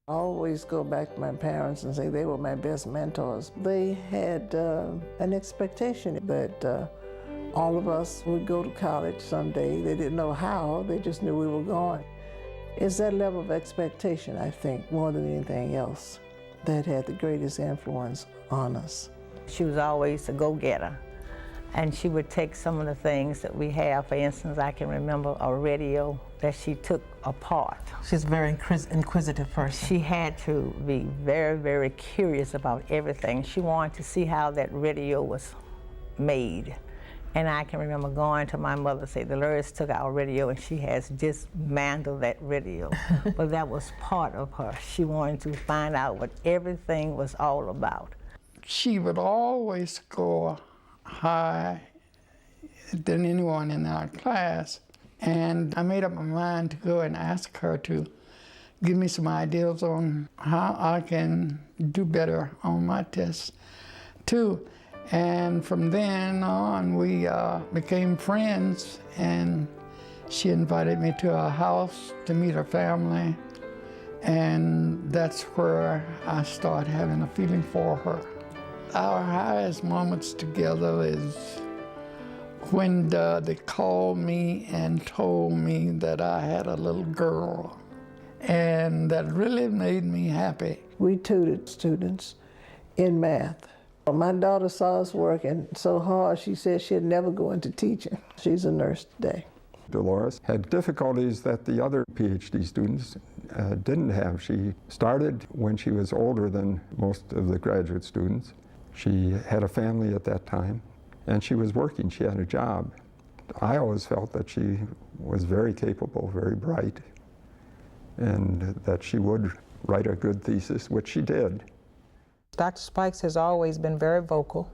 I always go back to my parents and say they were my best mentors. They had an expectation that all of us would go to college someday. They didn't know how, they just knew we were going. It's that level of expectation, I think, more than anything else, that had the greatest influence on us. She was always a go-getter, and she would take some of the things that we have. For instance, I can remember a radio that she took apart. She's a very inquisitive person. She had to be very, very curious about everything. She wanted to see how that radio was made. And I can remember going to my mother and say, Dolores took our radio and she has dismantled that radio. But that was part of her. She wanted to find out what everything was all about. She would always score high than anyone in our class. And I made up my mind to go and ask her to give me some ideas on how I can do better on my tests too. And from then on, we became friends, and she invited me to her house to meet her family. And that's where I started having a feeling for her. Our highest moments together is when they called me and told me that I had a little girl. And that really made me happy. We tutored students in math. My daughter saw us working so hard, she said she'd never go into teaching. She's a nurse today. Dolores had difficulties that the other PhD students didn't have. She started when she was older than most of the graduate students. She had a family at that time, and she was working. She had a job. I always felt that she was very capable, very bright, and that she would write a good thesis, which she did. Dr. Spikes has always been very vocal,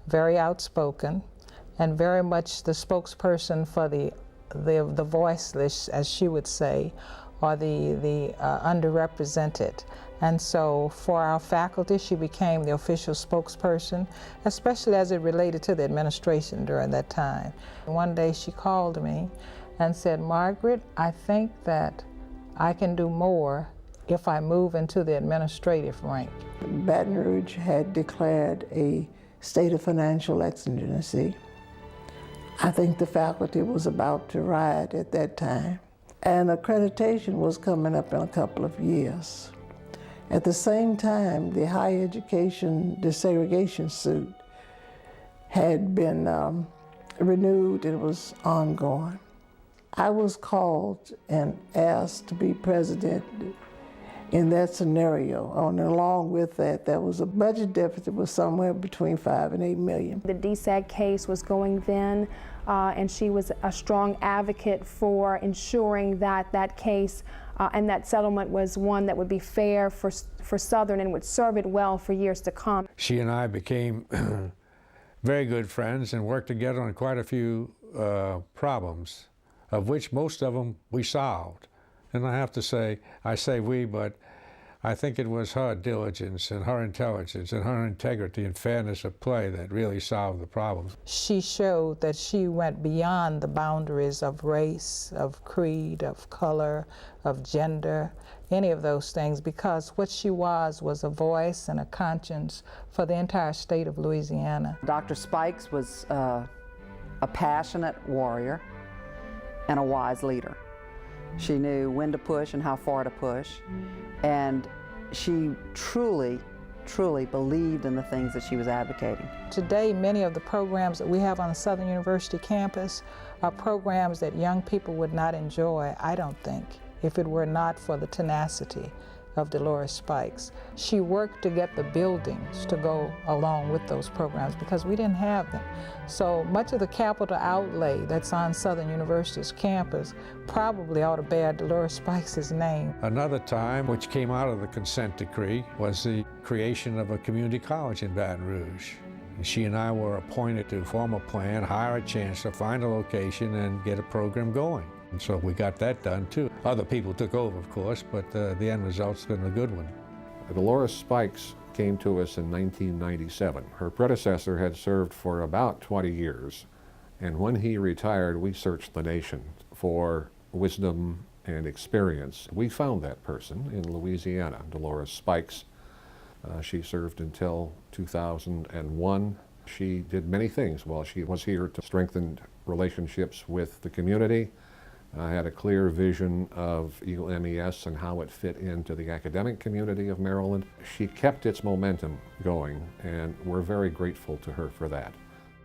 very outspoken, and very much the spokesperson for the voiceless, as she would say, or the underrepresented. And so for our faculty, she became the official spokesperson, especially as it related to the administration during that time. One day she called me and said, Margaret, I think that I can do more if I move into the administrative rank. Baton Rouge had declared a state of financial exigency. I think the faculty was about to riot at that time. And accreditation was coming up in a couple of years. At the same time, the higher education desegregation suit had been renewed. It was ongoing. I was called and asked to be president in that scenario. And along with that, there was a budget deficit was somewhere between $5 and $8 million. The DSEG case was going then, and she was a strong advocate for ensuring that that case and that settlement was one that would be fair for Southern and would serve it well for years to come. She and I became very good friends and worked together on quite a few problems, of which most of them we solved. And I have to say, I say we, but I think it was her diligence and her intelligence and her integrity and fairness of play that really solved the problems. She showed that she went beyond the boundaries of race, of creed, of color, of gender, any of those things, because what she was a voice and a conscience for the entire state of Louisiana. Dr. Spikes was a passionate warrior and a wise leader. She knew when to push and how far to push, and she truly, truly believed in the things that she was advocating. Today, many of the programs that we have on the Southern University campus are programs that young people would not enjoy, I don't think, if it were not for the tenacity of Dolores Spikes. She worked to get the buildings to go along with those programs because we didn't have them. So much of the capital outlay that's on Southern University's campus probably ought to bear Dolores Spikes' name. Another time, which came out of the consent decree, was the creation of a community college in Baton Rouge. And she and I were appointed to form a plan, hire a chancellor, find a location, and get a program going. And so we got that done too. Other people took over, of course, but the end result's been a good one. Dolores Spikes came to us in 1997. Her predecessor had served for about 20 years, and when he retired, we searched the nation for wisdom and experience. We found that person in Louisiana, Dolores Spikes. She served until 2001. She did many things while she was here to strengthen relationships with the community. Had a clear vision of EUMES and how it fit into the academic community of Maryland. She kept its momentum going, and we're very grateful to her for that.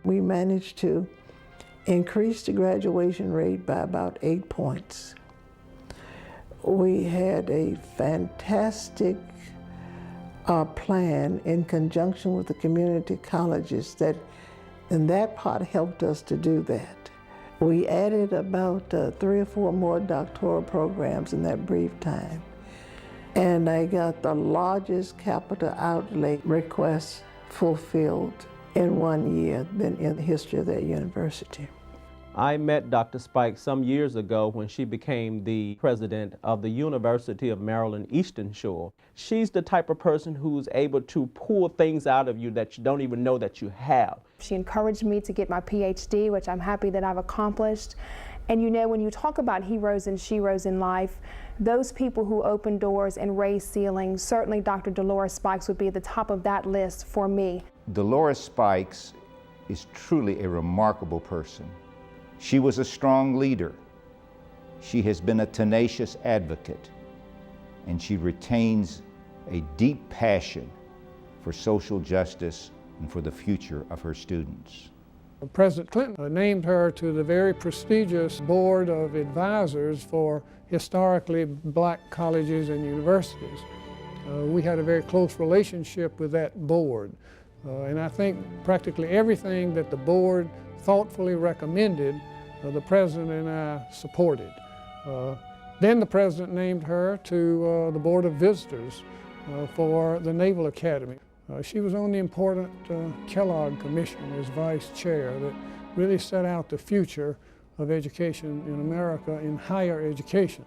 We managed to increase the graduation rate by about 8 points. We had a fantastic plan in conjunction with the community colleges and that part helped us to do that. We added about 3 or 4 more doctoral programs in that brief time. And I got the largest capital outlay request fulfilled in 1 year than in the history of that university. I met Dr. Spikes some years ago when she became the president of the University of Maryland Eastern Shore. She's the type of person who's able to pull things out of you that you don't even know that you have. She encouraged me to get my PhD, which I'm happy that I've accomplished. And you know, when you talk about heroes and sheroes in life, those people who open doors and raise ceilings, certainly Dr. Dolores Spikes would be at the top of that list for me. Dolores Spikes is truly a remarkable person. She was a strong leader. She has been a tenacious advocate, and she retains a deep passion for social justice and for the future of her students. President Clinton named her to the very prestigious board of advisors for historically black colleges and universities. We had a very close relationship with that board, and I think practically everything that the board thoughtfully recommended, the president and I supported. Then the president named her to the Board of Visitors for the Naval Academy. She was on the important Kellogg Commission as vice chair that really set out the future of education in America in higher education.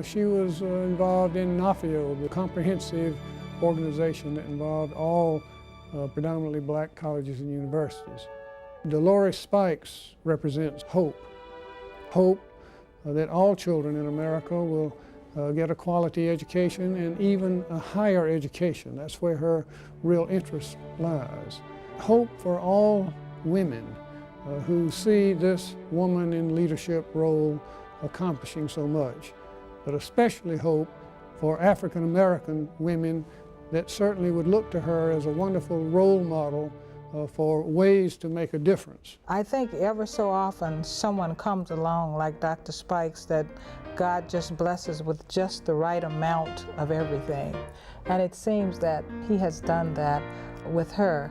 She was involved in NAFIO, the comprehensive organization that involved all predominantly black colleges and universities. Dolores Spikes represents hope. Hope that all children in America will get a quality education and even a higher education. That's where her real interest lies. Hope for all women who see this woman in leadership role accomplishing so much, but especially hope for African American women that certainly would look to her as a wonderful role model for ways to make a difference. I think ever so often someone comes along like Dr. Spikes that God just blesses with just the right amount of everything. And it seems that he has done that with her.